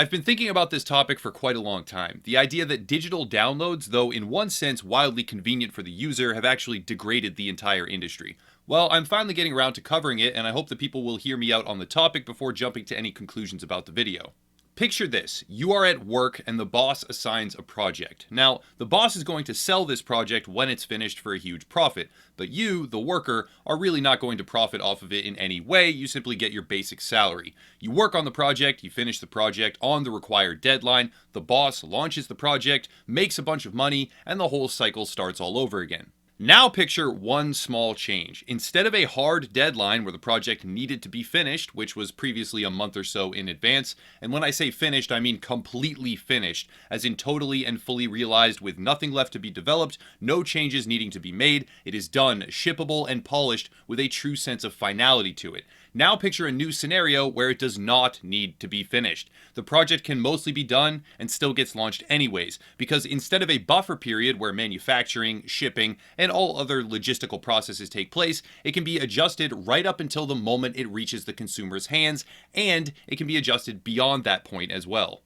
I've been thinking about this topic for quite a long time. The idea that digital downloads, though in one sense wildly convenient for the user, have actually degraded the entire industry. Well, I'm finally getting around to covering it, and I hope that people will hear me out on the topic before jumping to any conclusions about the video. Picture this, you are at work and the boss assigns a project. Now, the boss is going to sell this project when it's finished for a huge profit, but you, the worker, are really not going to profit off of it in any way. You simply get your basic salary. You work on the project, you finish the project on the required deadline, the boss launches the project, makes a bunch of money, and the whole cycle starts all over again. Now picture one small change. Instead of a hard deadline where the project needed to be finished, which was previously a month or so in advance, and when I say finished, I mean completely finished, as in totally and fully realized with nothing left to be developed, no changes needing to be made, it is done, shippable, and polished with a true sense of finality to it. Now picture a new scenario where it does not need to be finished. The project can mostly be done and still gets launched anyways, because instead of a buffer period where manufacturing, shipping, and all other logistical processes take place, it can be adjusted right up until the moment it reaches the consumer's hands, and it can be adjusted beyond that point as well.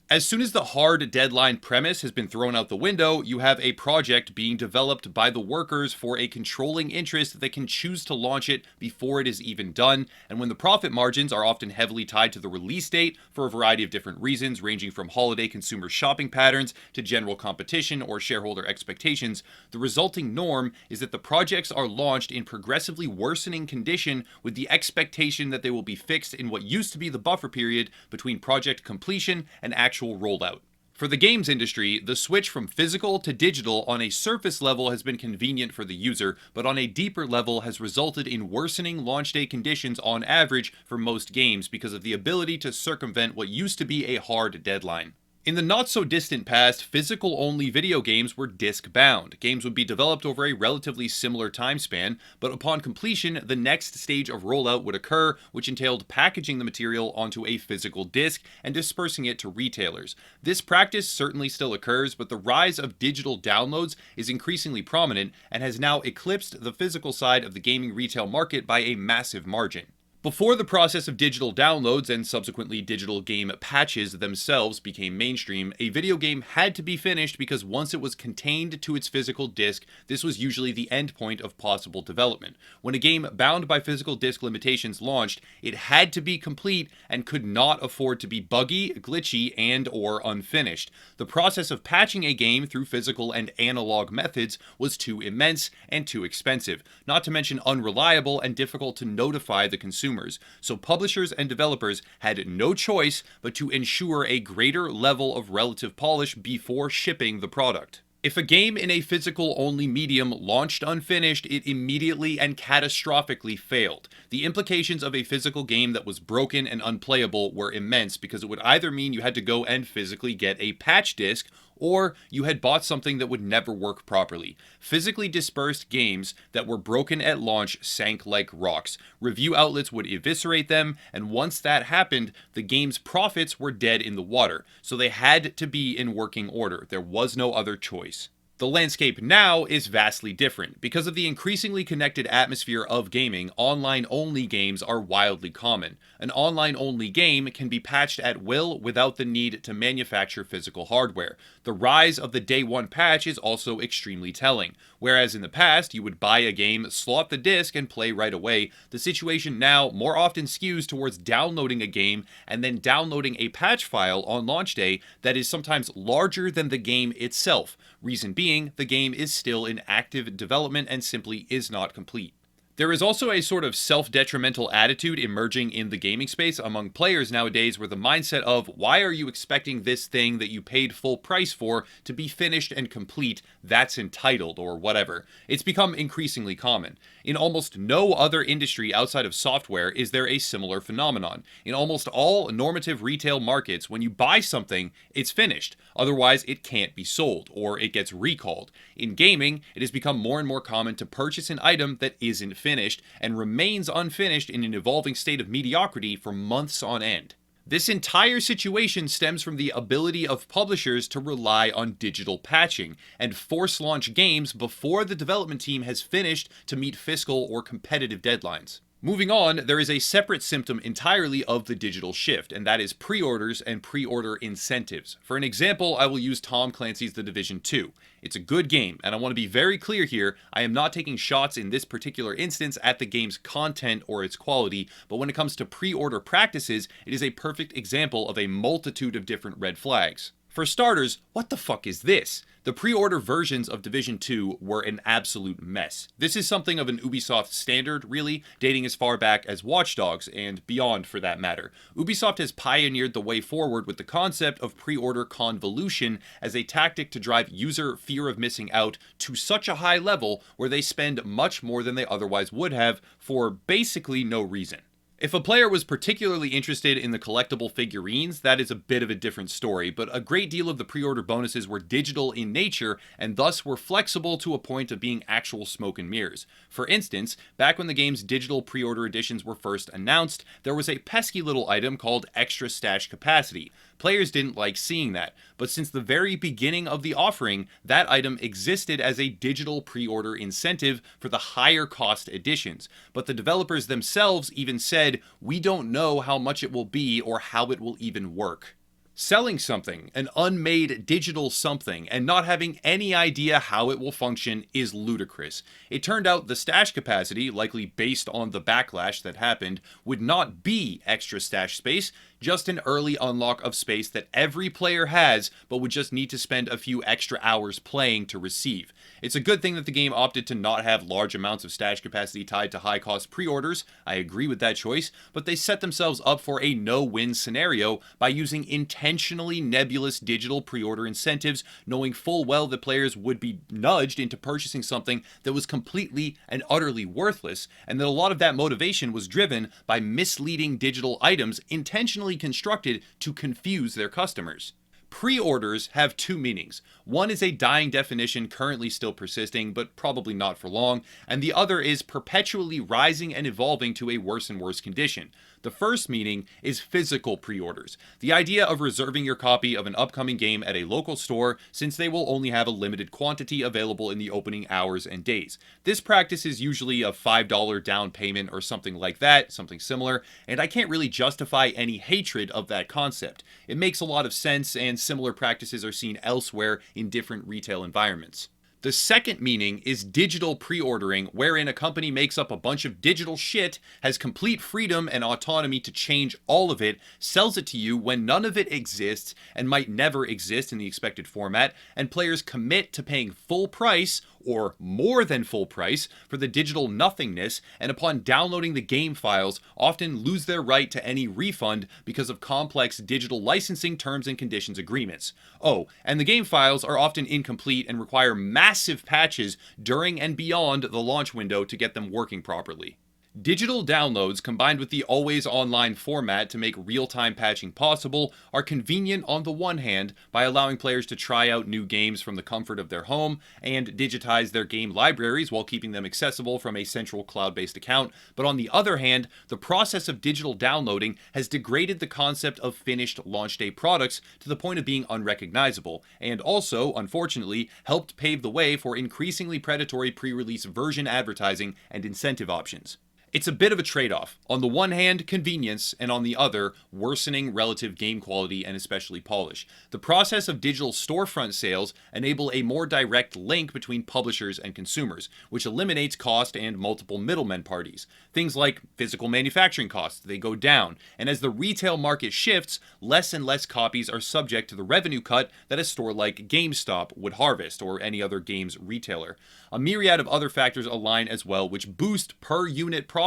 As soon as the hard deadline premise has been thrown out the window, you have a project being developed by the workers for a controlling interest that can choose to launch it before it is even done, and when the profit margins are often heavily tied to the release date for a variety of different reasons, ranging from holiday consumer shopping patterns to general competition or shareholder expectations, the resulting norm is that the projects are launched in progressively worsening condition with the expectation that they will be fixed in what used to be the buffer period between project completion and actual rollout. For the games industry, the switch from physical to digital on a surface level has been convenient for the user, but on a deeper level has resulted in worsening launch day conditions on average for most games because of the ability to circumvent what used to be a hard deadline. In the not-so-distant past, physical-only video games were disc-bound. Games would be developed over a relatively similar time span, but upon completion, the next stage of rollout would occur, which entailed packaging the material onto a physical disc and dispersing it to retailers. This practice certainly still occurs, but the rise of digital downloads is increasingly prominent and has now eclipsed the physical side of the gaming retail market by a massive margin. Before the process of digital downloads and subsequently digital game patches themselves became mainstream, a video game had to be finished because once it was contained to its physical disc, this was usually the end point of possible development. When a game bound by physical disc limitations launched, it had to be complete and could not afford to be buggy, glitchy, and/or unfinished. The process of patching a game through physical and analog methods was too immense and too expensive, not to mention unreliable and difficult to notify the consumer. So publishers and developers had no choice but to ensure a greater level of relative polish before shipping the product. If a game in a physical-only medium launched unfinished, it immediately and catastrophically failed. The implications of a physical game that was broken and unplayable were immense because it would either mean you had to go and physically get a patch disc, or you had bought something that would never work properly. Physically dispersed games that were broken at launch sank like rocks. Review outlets would eviscerate them, and once that happened, the game's profits were dead in the water, so they had to be in working order. There was no other choice. The landscape now is vastly different. Because of the increasingly connected atmosphere of gaming, online-only games are wildly common. An online-only game can be patched at will without the need to manufacture physical hardware. The rise of the day one patch is also extremely telling. Whereas in the past, you would buy a game, slot the disc, and play right away, the situation now more often skews towards downloading a game and then downloading a patch file on launch day that is sometimes larger than the game itself. Reason being, the game is still in active development and simply is not complete. There is also a sort of self-detrimental attitude emerging in the gaming space among players nowadays where the mindset of, why are you expecting this thing that you paid full price for to be finished and complete, that's entitled, or whatever. It's become increasingly common. In almost no other industry outside of software is there a similar phenomenon. In almost all normative retail markets, when you buy something, it's finished. Otherwise, it can't be sold, or it gets recalled. In gaming, it has become more and more common to purchase an item that isn't finished and remains unfinished in an evolving state of mediocrity for months on end. This entire situation stems from the ability of publishers to rely on digital patching and force launch games before the development team has finished to meet fiscal or competitive deadlines. Moving on, there is a separate symptom entirely of the digital shift, and that is pre-orders and pre-order incentives. For an example, I will use Tom Clancy's The Division 2. It's a good game, and I want to be very clear here, I am not taking shots in this particular instance at the game's content or its quality, but when it comes to pre-order practices, it is a perfect example of a multitude of different red flags. For starters, what the fuck is this? The pre-order versions of Division 2 were an absolute mess. This is something of an Ubisoft standard, really, dating as far back as Watch Dogs, and beyond for that matter. Ubisoft has pioneered the way forward with the concept of pre-order convolution as a tactic to drive user fear of missing out to such a high level where they spend much more than they otherwise would have for basically no reason. If a player was particularly interested in the collectible figurines, that is a bit of a different story, but a great deal of the pre-order bonuses were digital in nature and thus were flexible to a point of being actual smoke and mirrors. For instance, back when the game's digital pre-order editions were first announced, there was a pesky little item called Extra Stash Capacity. Players didn't like seeing that, but since the very beginning of the offering, that item existed as a digital pre-order incentive for the higher cost editions. But the developers themselves even said, "We don't know how much it will be or how it will even work." Selling something, an unmade digital something, and not having any idea how it will function is ludicrous. It turned out the stash capacity, likely based on the backlash that happened, would not be extra stash space, just an early unlock of space that every player has, but would just need to spend a few extra hours playing to receive. It's a good thing that the game opted to not have large amounts of stash capacity tied to high-cost pre-orders. I agree with that choice, but they set themselves up for a no-win scenario by using intentionally nebulous digital pre-order incentives, knowing full well that players would be nudged into purchasing something that was completely and utterly worthless, and that a lot of that motivation was driven by misleading digital items intentionally constructed to confuse their customers. Pre-orders have two meanings. One is a dying definition currently still persisting, but probably not for long, and the other is perpetually rising and evolving to a worse and worse condition. The first meaning is physical pre-orders, the idea of reserving your copy of an upcoming game at a local store since they will only have a limited quantity available in the opening hours and days. This practice is usually a $5 down payment or something like that, something similar, and I can't really justify any hatred of that concept. It makes a lot of sense, and similar practices are seen elsewhere in different retail environments. The second meaning is digital pre-ordering, wherein a company makes up a bunch of digital shit, has complete freedom and autonomy to change all of it, sells it to you when none of it exists and might never exist in the expected format, and players commit to paying full price or more than full price for the digital nothingness, and upon downloading the game files, often lose their right to any refund because of complex digital licensing terms and conditions agreements. Oh, and the game files are often incomplete and require massive patches during and beyond the launch window to get them working properly. Digital downloads combined with the always online format to make real-time patching possible are convenient on the one hand by allowing players to try out new games from the comfort of their home and digitize their game libraries while keeping them accessible from a central cloud-based account, but on the other hand, the process of digital downloading has degraded the concept of finished launch day products to the point of being unrecognizable, and also, unfortunately, helped pave the way for increasingly predatory pre-release version advertising and incentive options. It's a bit of a trade-off. On the one hand, convenience, and on the other, worsening relative game quality and especially polish. The process of digital storefront sales enable a more direct link between publishers and consumers, which eliminates cost and multiple middlemen parties. Things like physical manufacturing costs, they go down, and as the retail market shifts, less and less copies are subject to the revenue cut that a store like GameStop would harvest, or any other games retailer. A myriad of other factors align as well, which boost per-unit profits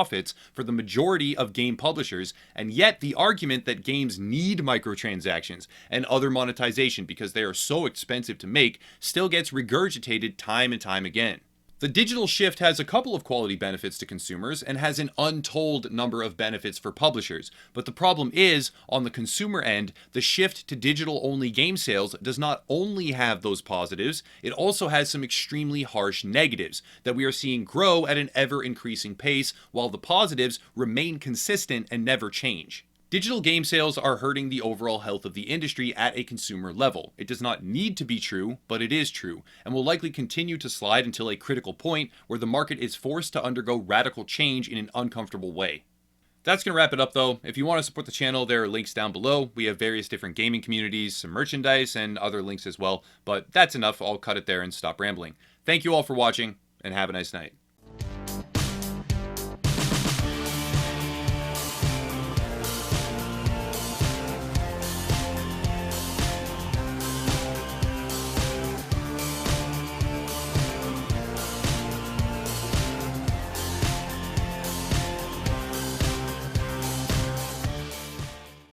for the majority of game publishers, and yet the argument that games need microtransactions and other monetization because they are so expensive to make still gets regurgitated time and time again. The digital shift has a couple of quality benefits to consumers and has an untold number of benefits for publishers, but the problem is, on the consumer end, the shift to digital-only game sales does not only have those positives, it also has some extremely harsh negatives that we are seeing grow at an ever-increasing pace, while the positives remain consistent and never change. Digital game sales are hurting the overall health of the industry at a consumer level. It does not need to be true, but it is true, and will likely continue to slide until a critical point where the market is forced to undergo radical change in an uncomfortable way. That's going to wrap it up though. If you want to support the channel, there are links down below. We have various different gaming communities, some merchandise, and other links as well. But that's enough. I'll cut it there and stop rambling. Thank you all for watching, and have a nice night.